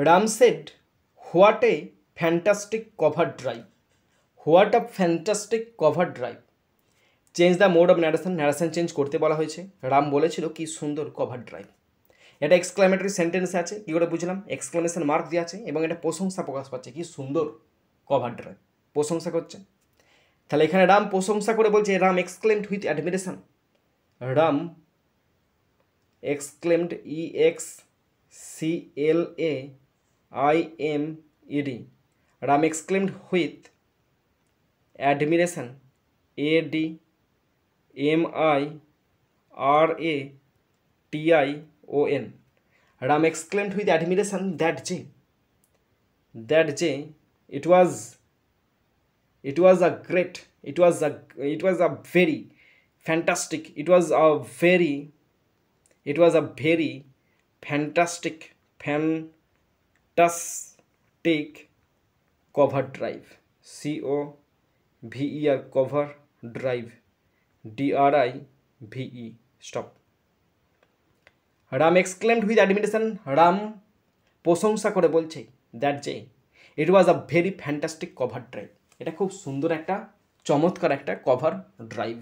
Ram said, "What a fantastic cover drive! What a fantastic cover drive!" Change the mode of narration, narration change করতে বলা হয়েছে। রাম বলেছিল কি সুন্দর cover drive. এটা এক্সক্লামেটরি সেন্টেন্স আছে, কী করে বুঝলাম? এক্সক্লামেশন মার্ক দিয়ে আছে এবং এটা প্রশংসা প্রকাশ পাচ্ছে, কি সুন্দর কভার ড্রাইভ, প্রশংসা করছে। তাহলে এখানে রাম প্রশংসা করে বলছে, Ram exclaimed with admiration. Ram exclaimed, EXCLAIMED, Ram exclaimed with admiration, ADMIRATION. Ram exclaimed with admiration that it was a very fantastic, cover drive, COVER, cover drive, DRIVE, stop. Ram exclaimed with admiration, Ram প্রশংসা করে বলছে দ্যাট যে it was a very fantastic cover drive, এটা খুব সুন্দর একটা চমৎকার একটা কভার ড্রাইভ।